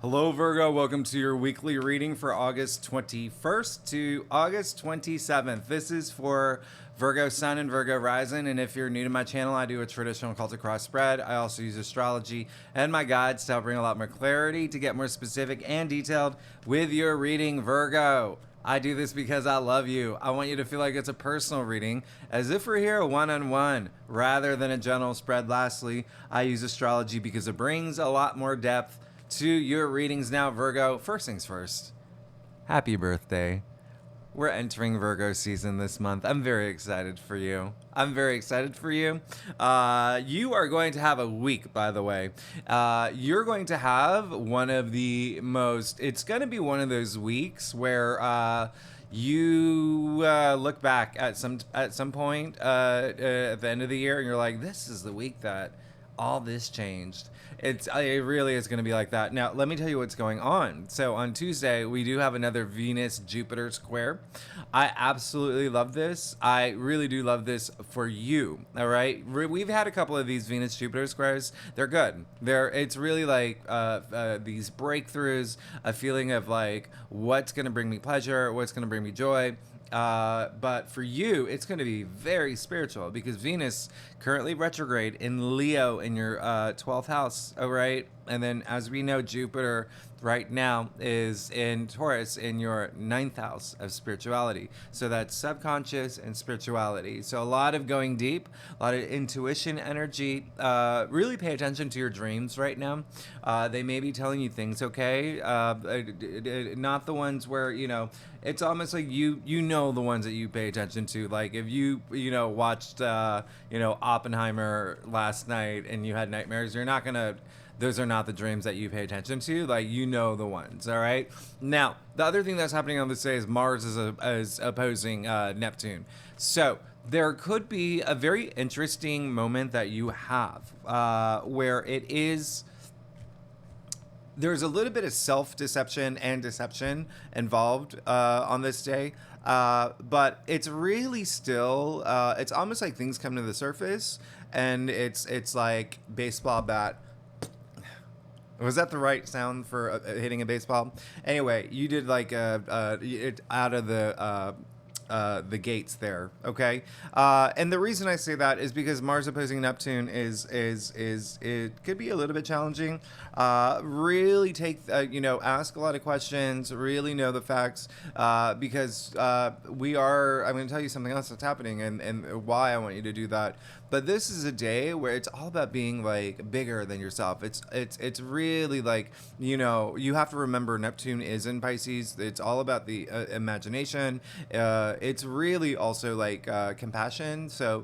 Hello, Virgo. Welcome to your weekly reading for August 21st to August 27th. This is for Virgo Sun and Virgo Rising. And if you're new to my channel, I do a traditional occultic cross spread. I also use astrology and my guides to help bring a lot more clarity, to get more specific and detailed with your reading, Virgo. I do this because I love you. I want you to feel like it's a personal reading, as if we're here one-on-one, rather than a general spread. Lastly, I use astrology because it brings a lot more depth to your readings. Now, Virgo, first things first, happy birthday. We're entering Virgo season this month. I'm very excited for you. You are going to have a week, by the way. You're going to have one of the most, it's going to be one of those weeks where you look back at some point at the end of the year and you're like, this is the week that all this changed. It really is going to be like that. Now, let me tell you what's going on. So on Tuesday, we do have another Venus-Jupiter square. I absolutely love this. I really do love this for you, all right? We've had a couple of these Venus-Jupiter squares. They're good. It's really like these breakthroughs, a feeling of like, what's going to bring me pleasure, what's going to bring me joy. But for you, it's going to be very spiritual because Venus currently retrograde in Leo in your 12th house, all right? And then as we know, Jupiter right now is in Taurus in your 9th house of spirituality. So that's subconscious and spirituality. So a lot of going deep, a lot of intuition energy. Really pay attention to your dreams right now. They may be telling you things, okay? Not the ones where, you know, it's almost like you know the ones that you pay attention to. Like if you watched Oppenheimer last night and you had nightmares, you're not gonna, those are not the dreams that you pay attention to. Like, you know the ones, all right? Now, the other thing that's happening on this day is Mars is opposing Neptune. So there could be a very interesting moment that you have where it is, there's a little bit of self-deception and deception involved on this day. But it's really still, it's almost like things come to the surface and it's like baseball bat. Was that the right sound for hitting a baseball? Anyway, you did like it out of the gates there, okay? And the reason I say that is because Mars opposing Neptune is it could be a little bit challenging. Really take ask a lot of questions, really know the facts, because I'm going to tell you something else that's happening and why I want you to do that. But this is a day where it's all about being like bigger than yourself. It's really like, you have to remember Neptune is in Pisces. It's all about the imagination. It's really also like compassion. So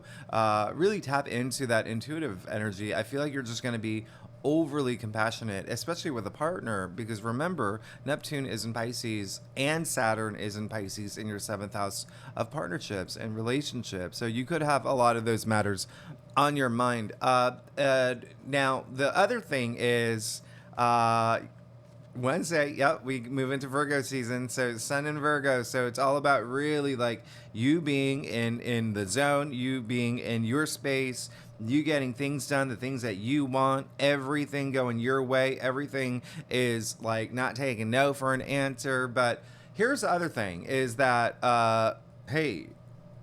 really tap into that intuitive energy. I feel like you're just going to be overly compassionate, especially with a partner, because remember, Neptune is in Pisces and Saturn is in Pisces in your 7th house of partnerships and relationships. So you could have a lot of those matters on your mind. Now, the other thing is Wednesday, yep, we move into Virgo season. So Sun in Virgo. So it's all about really like you being in the zone, you being in your space, you getting things done, the things that you want, everything going your way. Everything is like not taking no for an answer. But here's the other thing is that, hey,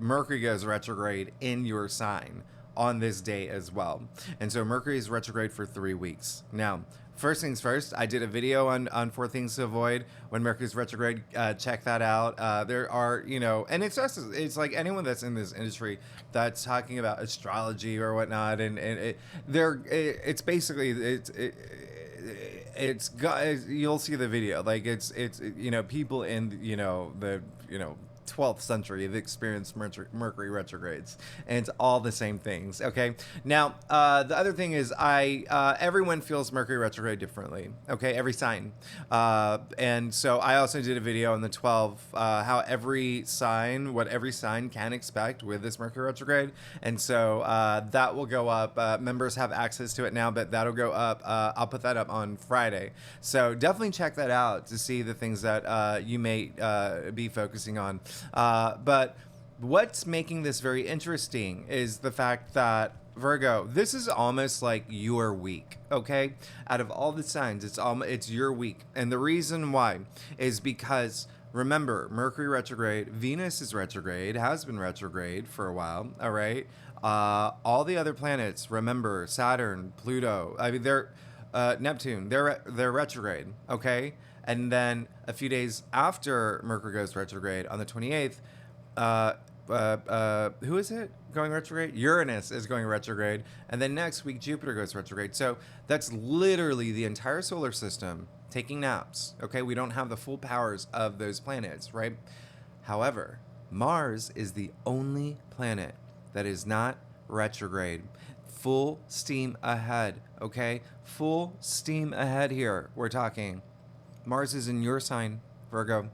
Mercury goes retrograde in your sign on this day as well. And so Mercury is retrograde for 3 weeks. Now, first things first, I did a video on 4 things to avoid when Mercury's retrograde. Check that out. There are, and it's like anyone that's in this industry that's talking about astrology or whatnot, and it's basically you'll see the video. Like it's people in the 12th century have experienced Mercury retrogrades, and it's all the same things. Okay. Now, the other thing is everyone feels Mercury retrograde differently. Okay. Every sign. And so I also did a video on the 12, how what every sign can expect with this Mercury retrograde. And so, that will go up. Members have access to it now, but that'll go up. I'll put that up on Friday. So definitely check that out to see the things that, you may, be focusing on. But what's making this very interesting is the fact that Virgo, this is almost like your week, okay? Out of all the signs, it's your week. And the reason why is because remember, Mercury retrograde, Venus is retrograde, has been retrograde for a while, all right? All the other planets, remember, Saturn, Pluto, I mean, they're Neptune, they're retrograde, okay? And then a few days after Mercury goes retrograde on the 28th, who is it going retrograde? Uranus is going retrograde, and then next week Jupiter goes retrograde. So that's literally the entire solar system taking naps. Okay, we don't have the full powers of those planets, right? However, Mars is the only planet that is not retrograde. Full steam ahead. Okay, full steam ahead here. We're talking. Mars is in your sign, Virgo.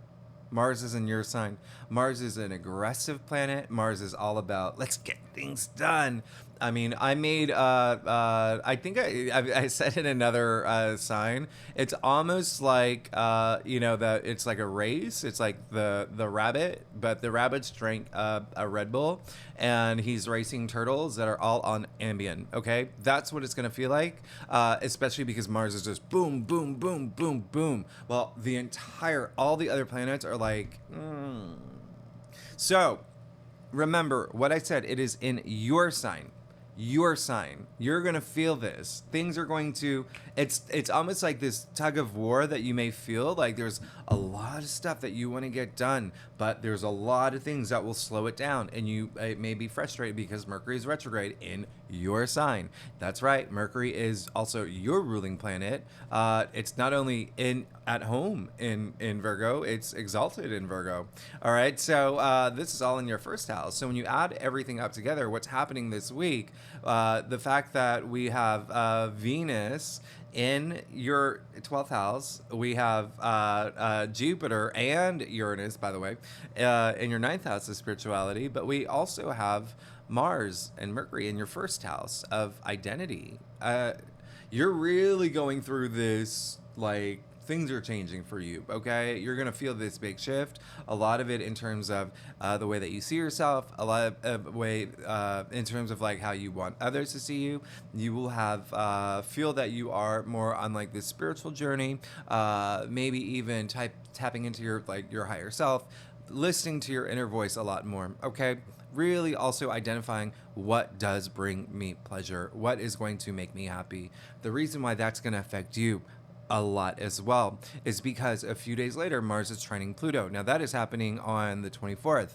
Mars is in your sign. Mars is an aggressive planet. Mars is all about let's get things done. I mean, I made. I think I said in another sign. It's almost like that. It's like a race. It's like the rabbit, but the rabbit's drank a Red Bull, and he's racing turtles that are all on Ambien. Okay, that's what it's gonna feel like. Especially because Mars is just boom, boom, boom, boom, boom. Well, all the other planets are like. So, remember what I said. It is in your sign. Your sign. You're going to feel this. Things are going to it's almost like this tug of war that you may feel like there's a lot of stuff that you want to get done, but there's a lot of things that will slow it down, and it may be frustrated because Mercury is retrograde in your sign. That's right. Mercury is also your ruling planet. It's not only at home in Virgo, it's exalted in Virgo. All right. So this is all in your first house. So when you add everything up together, what's happening this week, the fact that we have Venus in your 12th house, we have Jupiter and Uranus, by the way, in your 9th house of spirituality, but we also have Mars and Mercury in your first house of identity. You're really going through this, like, things are changing for you, okay? You're going to feel this big shift. A lot of it in terms of the way that you see yourself, a lot of way in terms of like how you want others to see you. You will have feel that you are more on like this spiritual journey, maybe even tapping into your higher self, listening to your inner voice a lot more, okay? Really also identifying what does bring me pleasure, what is going to make me happy. The reason why that's going to affect you a lot as well is because a few days later Mars is trining Pluto. Now that is happening on the 24th.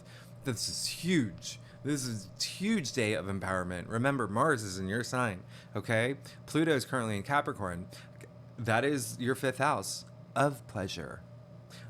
This is huge. This is a huge day of empowerment. Remember, Mars is in your sign, okay? Pluto is currently in Capricorn. That is your 5th house of pleasure.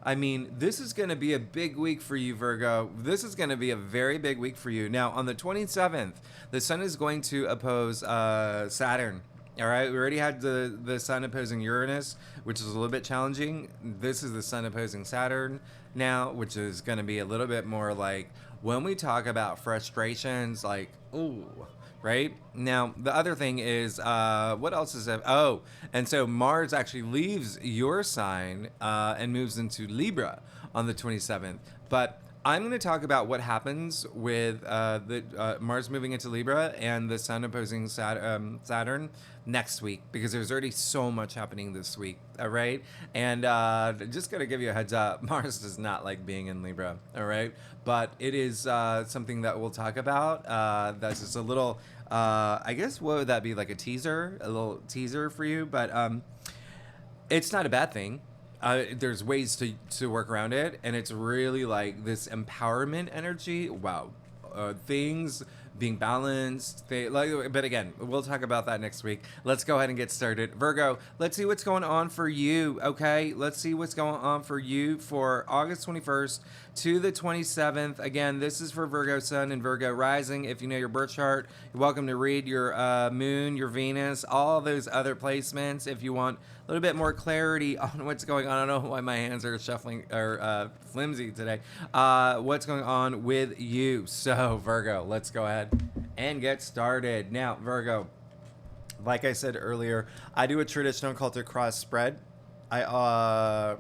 I mean, this is going to be a big week for you, Virgo. This is going to be a very big week for you. Now, on the 27th, the sun is going to oppose Saturn. All right, we already had the sun opposing Uranus, which is a little bit challenging. This is the sun opposing Saturn now, which is going to be a little bit more like when we talk about frustrations, like, ooh, right? Now, the other thing is, what else is it? Oh, and so Mars actually leaves your sign and moves into Libra on the 27th. But I'm going to talk about what happens with the Mars moving into Libra and the sun opposing Saturn next week, because there's already so much happening this week, all right? And just going to give you a heads up, Mars does not like being in Libra, all right? But it is something that we'll talk about. That's just a little, I guess, what would that be, like a little teaser for you? But it's not a bad thing. There's ways to work around it, and it's really like this empowerment energy. Wow, things being balanced. But again, we'll talk about that next week. Let's go ahead and get started. Virgo, let's see what's going on for you. Okay, let's see what's going on for you for August 21st to the 27th. Again, this is for Virgo Sun and Virgo Rising. If you know your birth chart, you're welcome to read your Moon, your Venus, all those other placements. If you want a little bit more clarity on what's going on, I don't know why my hands are shuffling or flimsy today. What's going on with you? So Virgo, let's go ahead and get started. Now, Virgo, like I said earlier, I do a traditional cultic cross spread. Gosh,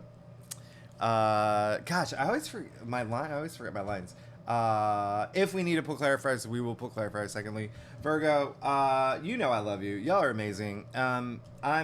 I always forget my lines. If we need to pull clarifiers, we will pull clarifiers. Secondly, Virgo, you know I love you. Y'all are amazing. I'm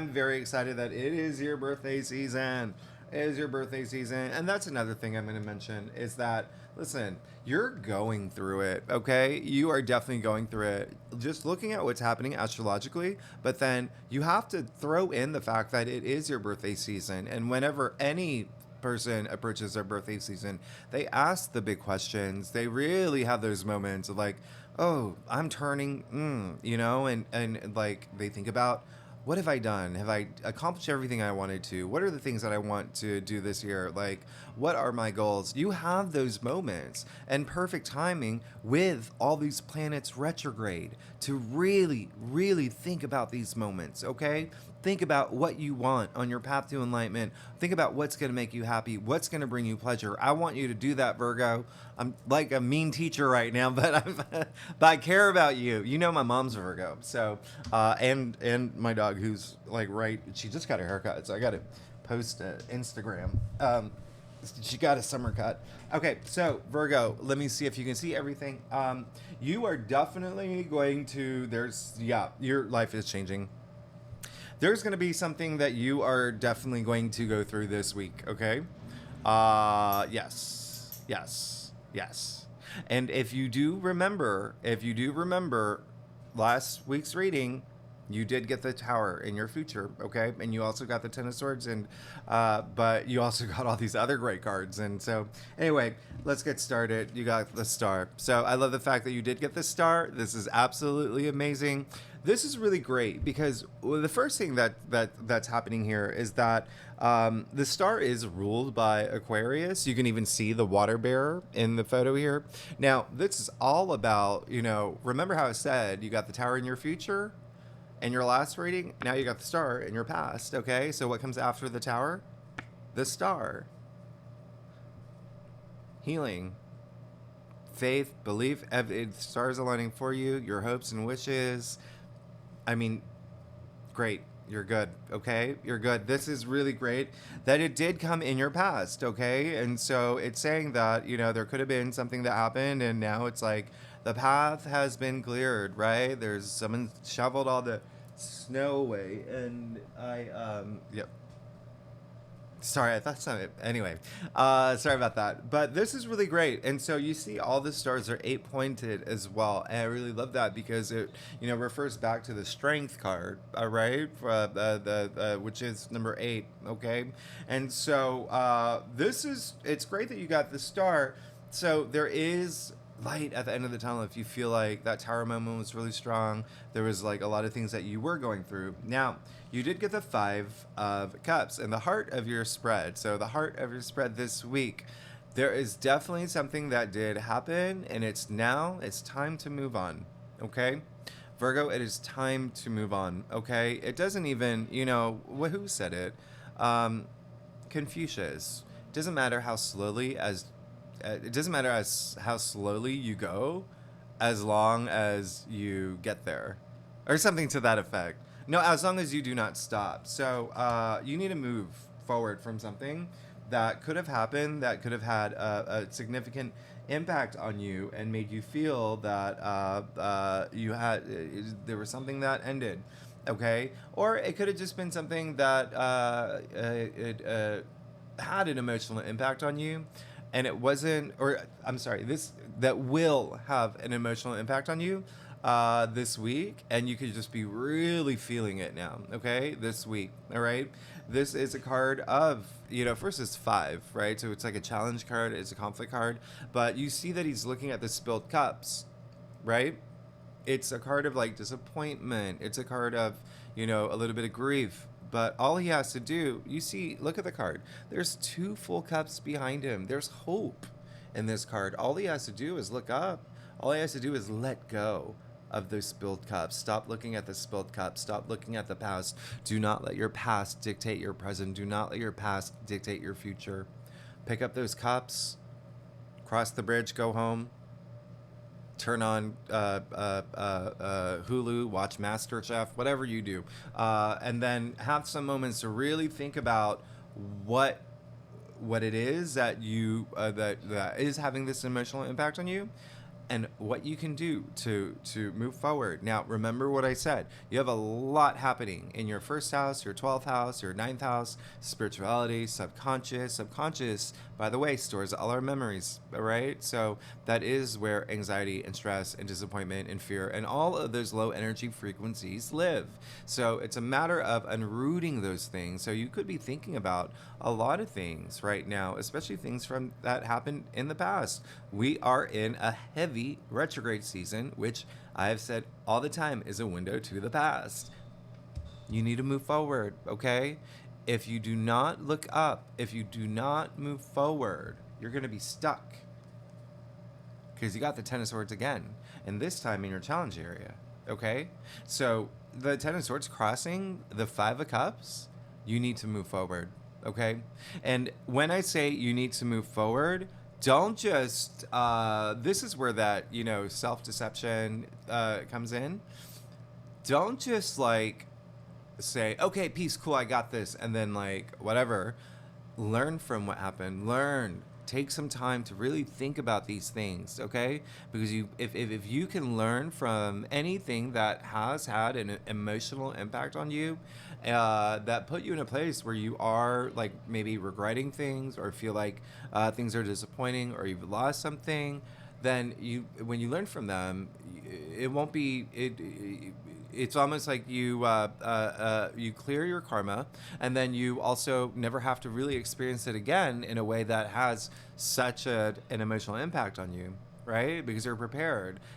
very excited that it is your birthday season. It is your birthday season. And that's another thing I'm going to mention is that, listen, you're going through it, okay? You are definitely going through it. Just looking at what's happening astrologically, but then you have to throw in the fact that it is your birthday season. And whenever any person approaches their birthday season, they ask the big questions. They really have those moments of like, oh, I'm turning, and like they think about, what have I done? Have I accomplished everything I wanted to? What are the things that I want to do this year? Like, what are my goals? You have those moments and perfect timing with all these planets retrograde to really, really think about these moments, okay? Think about what you want on your path to enlightenment. Think about what's going to make you happy, what's going to bring you pleasure. I want you to do that, Virgo. I'm like a mean teacher right now, but but I care about you. You know my mom's Virgo, so and my dog who's like she just got her haircut, so I got to post Instagram. She got a summer cut. Okay, so Virgo, let me see if you can see everything. You are definitely going to. Your life is changing. There's going to be something that you are definitely going to go through this week, okay? Yes. And if you do remember last week's reading, you did get the Tower in your future, okay? And you also got the Ten of Swords, and but you also got all these other great cards. And so, anyway, let's get started. You got the Star. So I love the fact that you did get the Star. This is absolutely amazing. This is really great because the first thing that's happening here is that the Star is ruled by Aquarius. You can even see the water bearer in the photo here. Now, this is all about, remember how I said you got the Tower in your future? In your last reading, now you got the Star in your past, okay? So what comes after the Tower? The Star. Healing. Faith, belief, the stars aligning for you, your hopes and wishes. I mean, great. You're good, okay? You're good. This is really great that it did come in your past, okay? And so it's saying that, there could have been something that happened and now it's like the path has been cleared, right? There's someone shoveled all the snow away and yep. Sorry, I thought something. Anyway, sorry about that. But this is really great. And so you see all the stars are 8-pointed as well. And I really love that because it, refers back to the strength card, all right? Which is number 8, okay? And so it's great that you got the star. So there is light at the end of the tunnel if you feel like that Tower moment was really strong. There was like a lot of things that you were going through. Now, you did get the 5 of Cups and the heart of your spread. So the heart of your spread this week, there is definitely something that did happen and it's time to move on, okay? Virgo, it is time to move on, okay? It doesn't even, who said it? Confucius. It doesn't matter how slowly how slowly you go, as long as you get there, or something to that effect. No, as long as you do not stop. So you need to move forward from something that could have happened, that could have had a significant impact on you and made you feel that there was something that ended, okay? Or it could have just been something that had an emotional impact on you, and it wasn't, or I'm sorry, that will have an emotional impact on you this week, and you could just be really feeling it now, okay, this week, all right? This is a card of, first it's 5, right? So it's like a challenge card, it's a conflict card, but you see that he's looking at the spilled cups, right? It's a card of like disappointment. It's a card of, a little bit of grief. But all he has to do, look at the card. There's 2 full cups behind him. There's hope in this card. All he has to do is look up. All he has to do is let go of those spilled cups. Stop looking at the spilled cups. Stop looking at the past. Do not let your past dictate your present. Do not let your past dictate your future. Pick up those cups, cross the bridge, go home. Turn on Hulu, watch MasterChef, whatever you do, and then have some moments to really think about what what it is that that is having this emotional impact on you, and what you can do to move forward. Now, remember what I said. You have a lot happening in your first house, your 12th house, your ninth house, spirituality, subconscious. Subconscious, by the way, stores all our memories, all right? So that is where anxiety and stress and disappointment and fear and all of those low energy frequencies live. So it's a matter of unrooting those things. So you could be thinking about a lot of things right now, especially things from that happened in the past. We are in a heavy retrograde season, which I have said all the time is a window to the past. You need to move forward, okay? If you do not look up, if you do not move forward, you're going to be stuck. Because you got the Ten of Swords again, and this time in your challenge area, okay? So the Ten of Swords crossing the Five of Cups, you need to move forward, okay? And when I say you need to move forward, don't just, this is where that, self-deception comes in. Don't just like say, okay, peace, cool, I got this, and then like whatever. Learn from what happened. Take some time to really think about these things, okay? Because if you can learn from anything that has had an emotional impact on you, that put you in a place where you are like maybe regretting things or feel like things are disappointing or you've lost something, then when you learn from them, it won't be it's almost like you clear your karma, and then you also never have to really experience it again in a way that has such an emotional impact on you, right? Because you're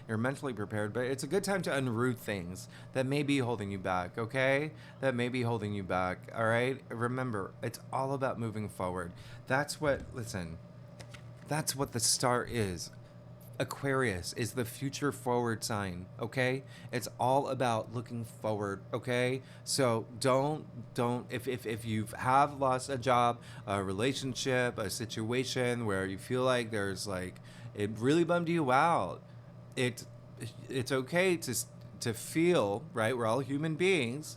mentally prepared. But it's a good time to unroot things that may be holding you back, okay? That may be holding you back, all right? Remember, it's all about moving forward. That's what the star is. Aquarius is the future forward sign, okay? It's all about looking forward, okay? So don't if you have lost a job, a relationship, a situation where you feel like there's like it really bummed you out, it's okay to feel, right? We're all human beings,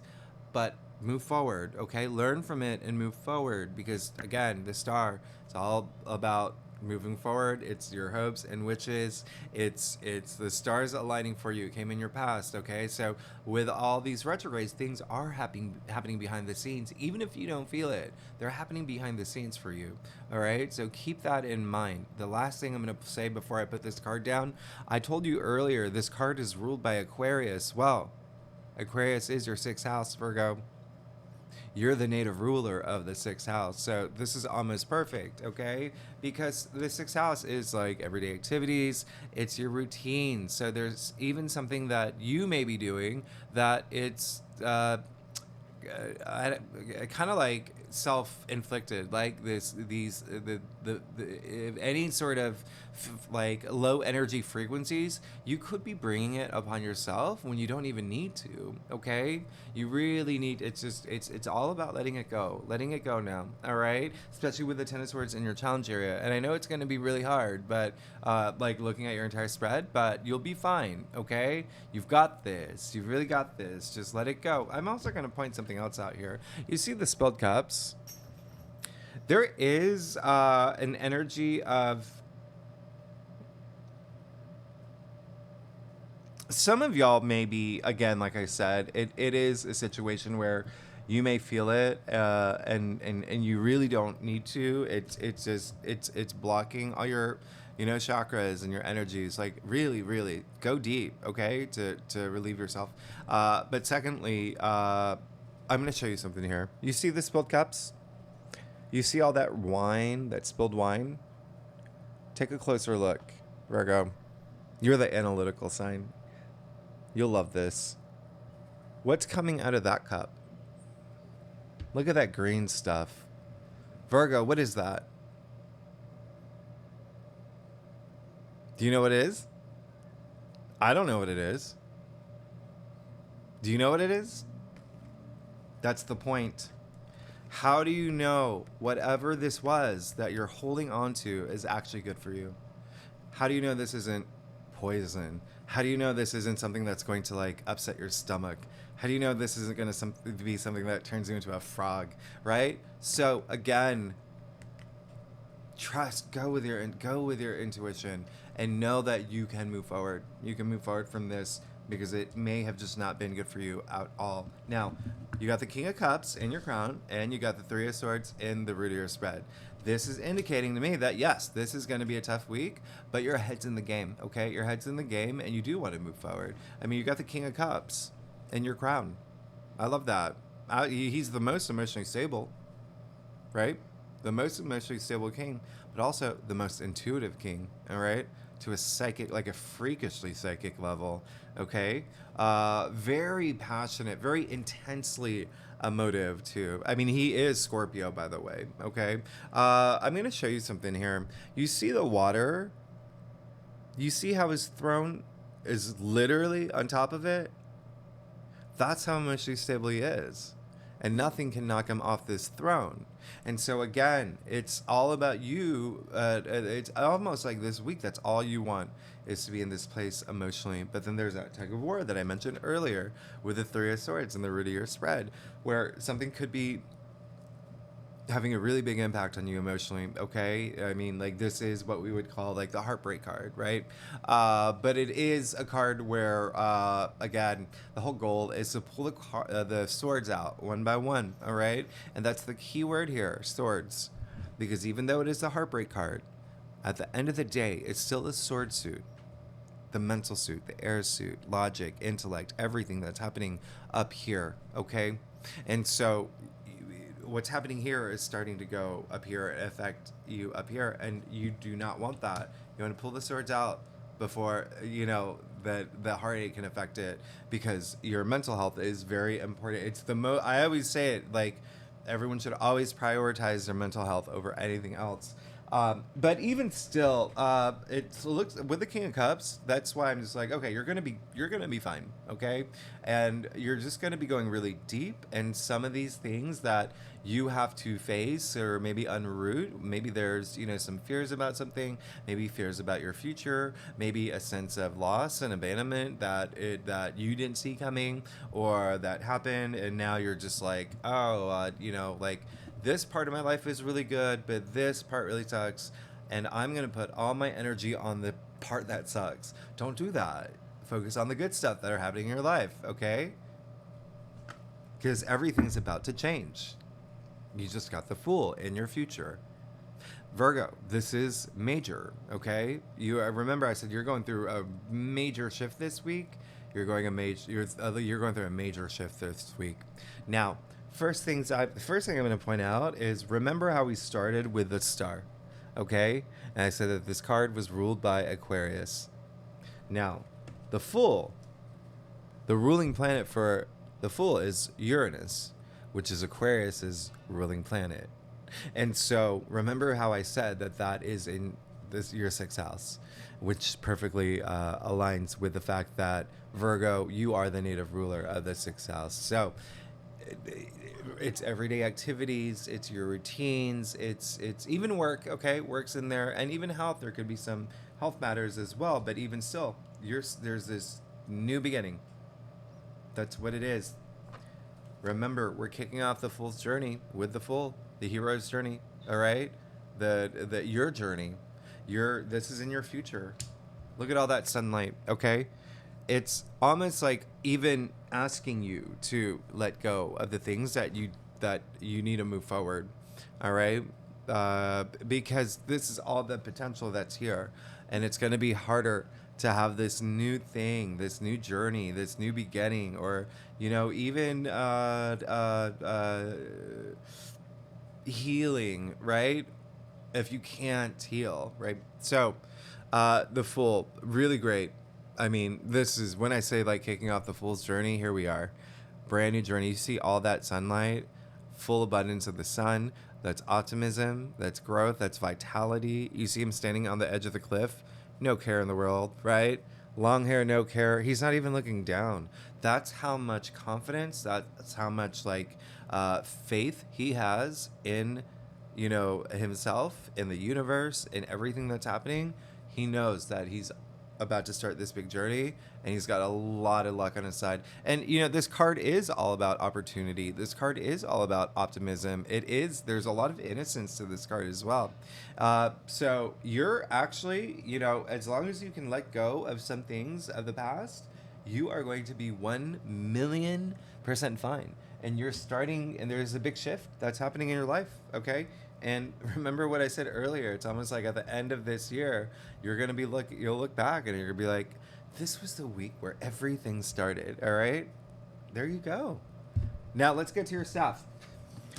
but move forward, okay? Learn from it and move forward, because again, the star, it's all about moving forward. It's your hopes and wishes. It's the stars aligning for you. It came in your past, okay? So with all these retrogrades, things are happening behind the scenes. Even if you don't feel it, they're happening behind the scenes for you, all right? So keep that in mind. The last thing I'm going to say before I put this card down, I told you earlier, this card is ruled by Aquarius. Well, Aquarius is your 6th house, Virgo. You're the native ruler of the 6th house. So this is almost perfect, okay? Because the 6th house is like everyday activities, it's your routine. So there's even something that you may be doing that it's kind of like self-inflicted, like any sort of like low energy frequencies, you could be bringing it upon yourself when you don't even need to, okay? You really need, it's all about letting it go now, all right? Especially with the Ten of Swords in your challenge area. And I know it's going to be really hard, but like looking at your entire spread, but you'll be fine, okay? You've got this. You've really got this. Just let it go. I'm also going to point something else out here. You see the spelled cups? There is an energy of some of y'all may be, again, like I said, it is a situation where you may feel it, and you really don't need to. It's blocking all your, chakras and your energies. Like really go deep, okay, to relieve yourself. But secondly, I'm gonna show you something here. You see the spilled cups? You see all that wine, that spilled wine? Take a closer look, Virgo. You're the analytical sign. You'll love this. What's coming out of that cup? Look at that green stuff. Virgo, what is that? Do you know what it is? I don't know what it is. Do you know what it is? That's the point. How do you know whatever this was that you're holding on to is actually good for you? How do you know this isn't poison? How do you know this isn't something that's going to like upset your stomach? How do you know this isn't going to be something that turns you into a frog, right? So again, trust, go with your intuition, and know that you can move forward. You can move forward from this because it may have just not been good for you at all. Now, you got the King of Cups in your crown, and you got the Three of Swords in the root of your spread. This is indicating to me that yes, this is going to be a tough week, but your head's in the game. Okay, your head's in the game, and you do want to move forward. I mean, you got the King of Cups in your crown. I love that. He's the most emotionally stable, right? The most emotionally stable king, but also the most intuitive king, all right? To a psychic, like a freakishly psychic level, okay? Very passionate, very intensely emotive, too. I mean, he is Scorpio, by the way, okay? I'm going to show you something here. You see the water? You see how his throne is literally on top of it? That's how emotionally stable he is. And nothing can knock him off this throne. And so again, it's all about you. It's almost like this week, that's all you want, is to be in this place emotionally. But then there's that tug of war that I mentioned earlier with the Three of Swords and the root of your spread, where something could be having a really big impact on you emotionally. Okay, I mean, like, this is what we would call like the heartbreak card, right? But it is a card where again, the whole goal is to pull the swords out one by one. All right, and that's the key word here, swords, because even though it is the heartbreak card, at the end of the day, it's still the sword suit, the mental suit, the air suit, logic, intellect, everything that's happening up here. Okay, and so what's happening here is starting to go up here and affect you up here, and you do not want that. You want to pull the swords out before that the heartache can affect it, because your mental health is very important. It's I always say it, like, everyone should always prioritize their mental health over anything else. But even still, it looks with the King of Cups. That's why I'm just like, okay, you're gonna be fine, okay, and you're just gonna be going really deep. And some of these things that you have to face or maybe unroot, maybe there's some fears about something, maybe fears about your future, maybe a sense of loss and abandonment that you didn't see coming, or that happened, and now you're just like, oh, like, this part of my life is really good, but this part really sucks, and I'm going to put all my energy on the part that sucks. Don't do that. Focus on the good stuff that are happening in your life, okay? Because everything's about to change. You just got the Fool in your future. Virgo, this is major, okay? Remember I said you're going through a major shift this week. You're going through a major shift this week. Now, first thing I'm going to point out is, remember how we started with the star, okay? And I said that this card was ruled by Aquarius. Now, the Fool, the ruling planet for the Fool is Uranus, which is Aquarius's ruling planet. And so remember how I said that is in your sixth house, which perfectly aligns with the fact that Virgo, you are the native ruler of the sixth house. So it's everyday activities, it's your routines, it's even work, okay? Work's in there, and even health. There could be some health matters as well, but even still, there's this new beginning. That's what it is. Remember, we're kicking off the Fool's journey with the Fool, the hero's journey, all right? Your journey. This is in your future. Look at all that sunlight, okay? It's almost like even asking you to let go of the things that you need to move forward, all right? Because this is all the potential that's here, and it's going to be harder to have this new thing, this new journey, this new beginning, or even healing, right? If you can't heal, right? So the Fool, really great. I mean, this is when I say, like, kicking off the Fool's journey. Here we are, brand new journey. You see all that sunlight, full abundance of the sun. That's optimism, that's growth, that's vitality. You see him standing on the edge of the cliff, no care in the world, right? Long hair, no care. He's not even looking down. That's how much confidence, that's how much, like, faith he has in himself, in the universe, in everything that's happening. He knows that he's about to start this big journey, and he's got a lot of luck on his side. And you know, this card is all about opportunity. This card is all about optimism. There's a lot of innocence to this card as well. So you're actually, you know, as long as you can let go of some things of the past, you are going to be 1,000,000% fine. And you're starting, and there's a big shift that's happening in your life, okay? And remember what I said earlier. It's almost like at the end of this year, you'll look back and you're gonna be like, this was the week where everything started. All right, there you go. Now let's get to your stuff.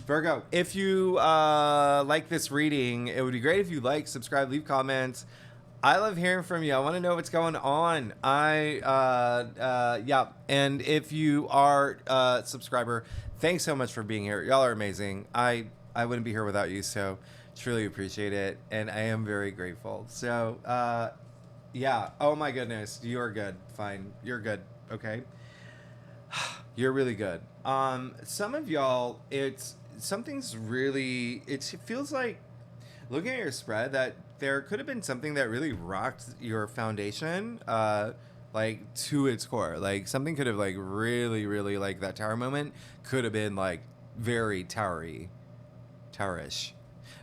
Virgo, if you like this reading, it would be great if you like, subscribe, leave comments. I love hearing from you. I want to know what's going on. Yeah. And if you are a subscriber, thanks so much for being here. Y'all are amazing. I wouldn't be here without you, so truly appreciate it. And I am very grateful. So, yeah. Oh my goodness. You're good. Fine. You're good. Okay. You're really good. Some of y'all, it feels like, looking at your spread, that there could have been something that really rocked your foundation, like to its core. Like something could have like really, really, like that tower moment could have been like very towerish.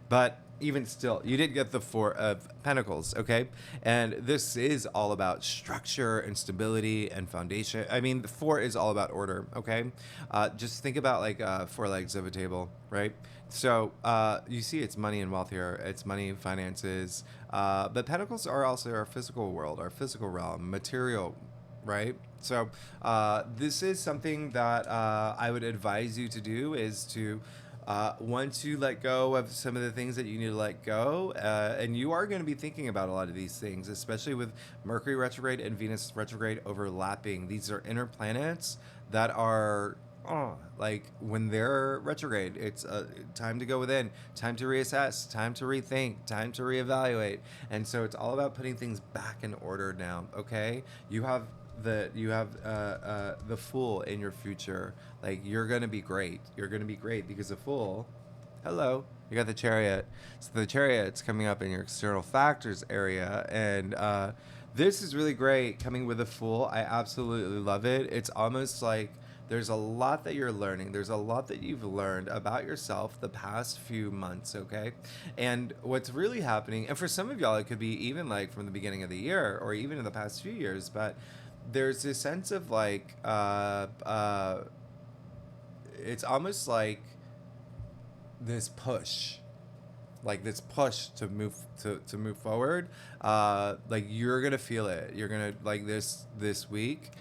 But even still, you did get the Four of Pentacles, okay? And this is all about structure and stability and foundation. I mean, the Four is all about order, okay? Just think about like four legs of a table, right? So you see it's money and wealth here. It's money and finances. But Pentacles are also our physical world, our physical realm, material, right? So this is something that I would advise you to do, is to once you let go of some of the things that you need to let go, and you are going to be thinking about a lot of these things, especially with Mercury retrograde and Venus retrograde overlapping. These are inner planets that are, like when they're retrograde, it's time to go within, time to reassess, time to rethink, time to reevaluate. And so it's all about putting things back in order now, okay? You have the Fool in your future. Like, you're gonna be great. You're gonna be great because the Fool, hello, you got the Chariot. So the Chariot's coming up in your external factors area, and this is really great coming with the Fool. I absolutely love it. It's almost like there's a lot that you're learning. There's a lot that you've learned about yourself the past few months, okay? And what's really happening, and for some of y'all, it could be even like from the beginning of the year or even in the past few years, but there's this sense of like, it's almost like this push, to move forward. Like you're gonna feel it. You're gonna like this week.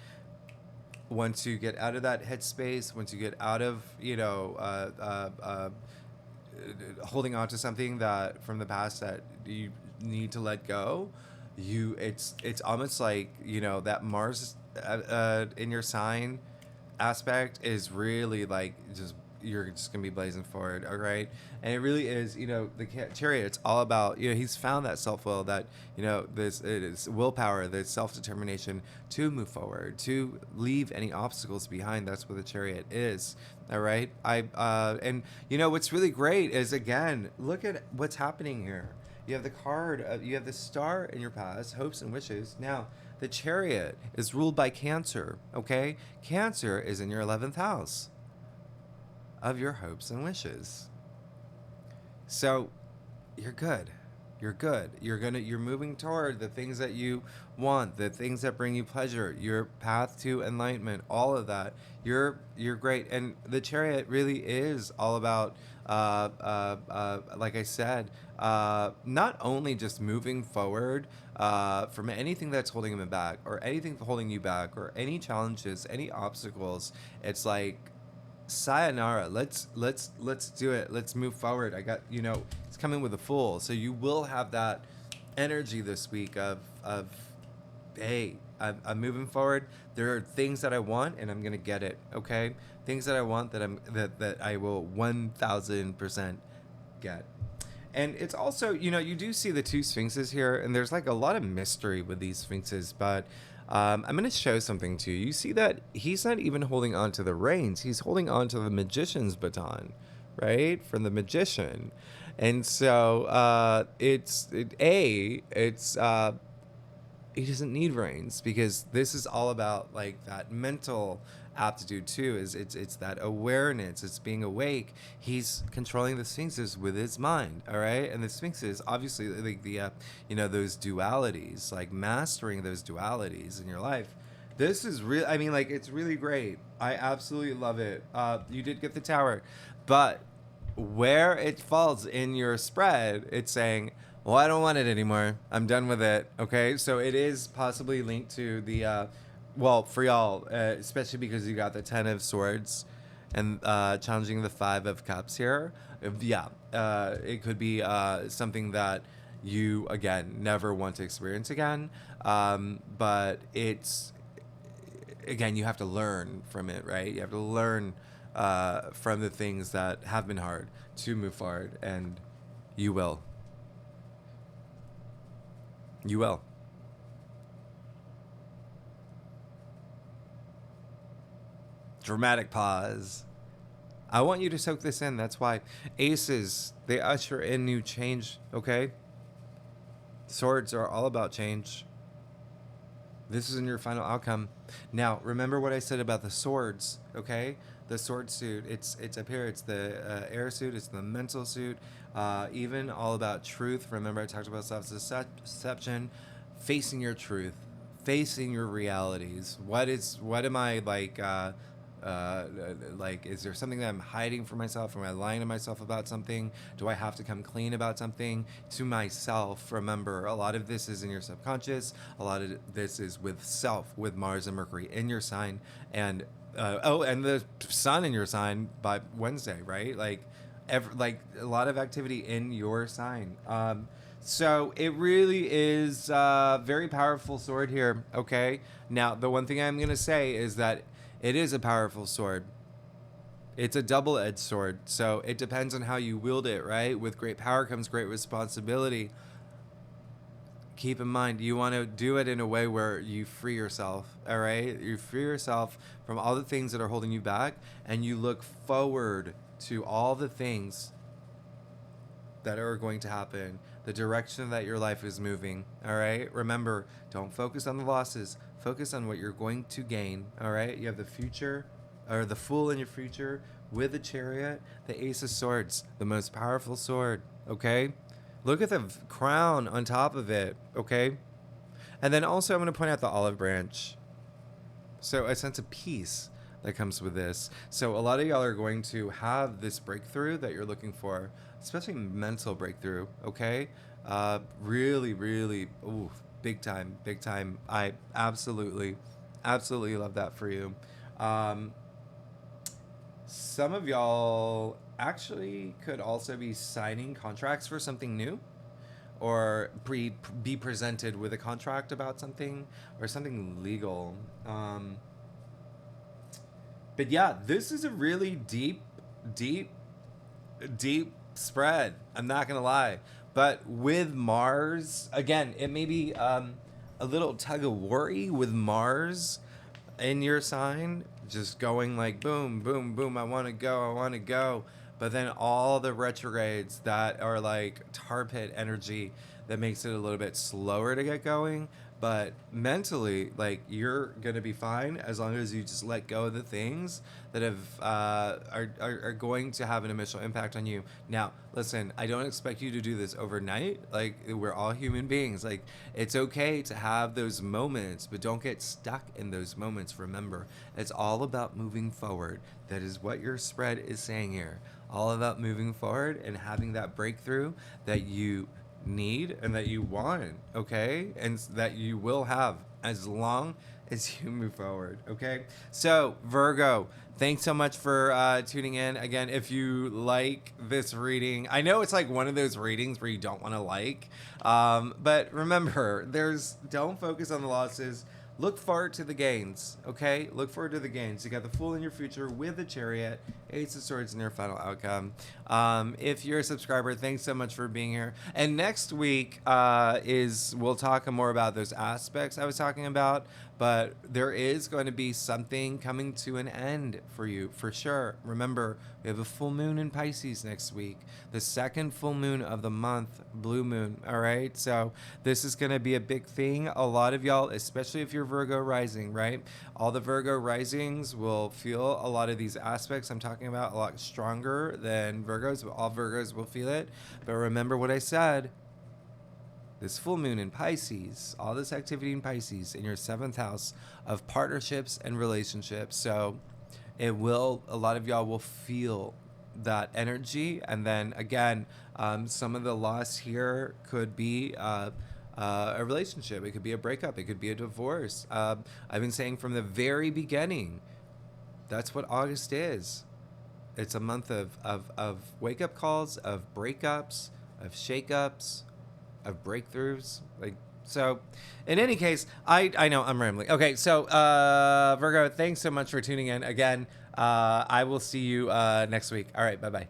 Once you get out of that headspace, once you get out of, you know, holding on to something that from the past that you need to let go, it's almost like, you know, that Mars in your sign aspect is really like just, you're just gonna be blazing forward, all right? And it really is, you know, the Chariot, it's all about, you know, he's found that self-will, that, you know, it is willpower, there's self-determination to move forward, to leave any obstacles behind. That's what the Chariot is, all right? And you know what's really great is, again, look at what's happening here. You have the card, you have the Star in your past, hopes and wishes. Now, the Chariot is ruled by Cancer, okay? Cancer is in your 11th house of your hopes and wishes. So you're good. You're moving toward the things that you want, the things that bring you pleasure, your path to enlightenment, all of that. You're great. And the Chariot really is all about, like I said, not only just moving forward from anything that's holding them back, or anything holding you back, or any challenges, any obstacles. It's like, sayonara, let's do it, let's move forward. I got, you know, it's coming with a Fool, so you will have that energy this week of hey, I'm moving forward. There are things that I want and I'm gonna get it, okay? Things that I want that I will 1000% get. And it's also, you know, you do see the two Sphinxes here, and there's like a lot of mystery with these Sphinxes, but I'm going to show something to you. You see that he's not even holding on to the reins. He's holding on to the magician's baton, right? From the magician. And so it's he doesn't need reins, because this is all about like that mental aptitude too. Is it's that awareness, it's being awake. He's controlling the sphinxes with his mind, all right? And the sphinxes obviously like the those dualities, like mastering those dualities in your life. This is real. I mean, like, it's really great. I absolutely love it. You did get the tower, but where it falls in your spread, it's saying, well, I don't want it anymore. I'm done with it. Okay. So it is possibly linked to the, well, for y'all, especially because you got the 10 of Swords and challenging the 5 of Cups here. Yeah. It could be something that you, again, never want to experience again. But it's, again, you have to learn from it, right? You have to learn from the things that have been hard to move forward, and you will. You will. Dramatic pause. I want you to soak this in. That's why aces, they usher in new change, okay? Swords are all about change. This isn't your final outcome. Now, remember what I said about the swords, okay? The sword suit, it's up here. It's the air suit. It's the mental suit. Even all about truth. Remember I talked about self-deception. Facing your truth. Facing your realities. What am I like, is there something that I'm hiding from myself? Am I lying to myself about something? Do I have to come clean about something to myself? Remember, a lot of this is in your subconscious. A lot of this is with self, with Mars and Mercury in your sign, and and the sun in your sign by Wednesday, right? Like a lot of activity in your sign. So it really is a very powerful sword here. Okay. Now, the one thing I'm gonna say is that it is a powerful sword. It's a double-edged sword, so it depends on how you wield it, right? With great power comes great responsibility. Keep in mind, you want to do it in a way where you free yourself, all right? You free yourself from all the things that are holding you back, and you look forward to all the things that are going to happen, the direction that your life is moving, all right? Remember, don't focus on the losses. Focus on what you're going to gain, all right? You have the future, or the Fool in your future with the Chariot, the Ace of Swords, the most powerful sword, okay? Look at the crown on top of it, okay? And then also I'm going to point out the olive branch. So a sense of peace that comes with this. So a lot of y'all are going to have this breakthrough that you're looking for, especially mental breakthrough, okay? Really, really, ooh, big time, big time. I absolutely love that for you. Some of y'all actually could also be signing contracts for something new, or be presented with a contract about something, or something legal. But yeah, this is a really deep spread. I'm not gonna lie. But with Mars, again, it may be a little tug of worry with Mars in your sign, just going like boom, boom, boom. I want to go. But then all the retrogrades that are like tar pit energy that makes it a little bit slower to get going. But mentally, like, you're gonna be fine as long as you just let go of the things that have are going to have an initial impact on you. Now, listen, I don't expect you to do this overnight. Like, we're all human beings. Like, it's okay to have those moments, but don't get stuck in those moments. Remember, it's all about moving forward. That is what your spread is saying here. All about moving forward and having that breakthrough that you need and that you want, okay? And that you will have as long as you move forward, okay? So, Virgo, thanks so much for tuning in. Again, if you like this reading, I know it's like one of those readings where you don't want to like, but remember, don't focus on the losses. look forward to the gains, okay? Look forward to the gains. You got the Fool in your future with the Chariot, Ace of Swords in your final outcome. If you're a subscriber, thanks so much for being here. And next week we'll talk more about those aspects I was talking about, but there is going to be something coming to an end for you, for sure. Remember, we have a full moon in Pisces next week, the second full moon of the month, blue moon, all right? So this is going to be a big thing. A lot of y'all, especially if you're Virgo rising, right? All the Virgo risings will feel a lot of these aspects I'm talking about a lot stronger than Virgos, but all Virgos will feel it. But remember what I said. This full moon in Pisces, all this activity in Pisces in your 7th house of partnerships and relationships. So a lot of y'all will feel that energy. And then again, some of the loss here could be a relationship. It could be a breakup. It could be a divorce. I've been saying from the very beginning, that's what August is. It's a month of wake-up calls, of breakups, of shakeups, of breakthroughs. So in any case, I know I'm rambling. Okay, so Virgo, thanks so much for tuning in again. I will see you next week. All right, bye-bye.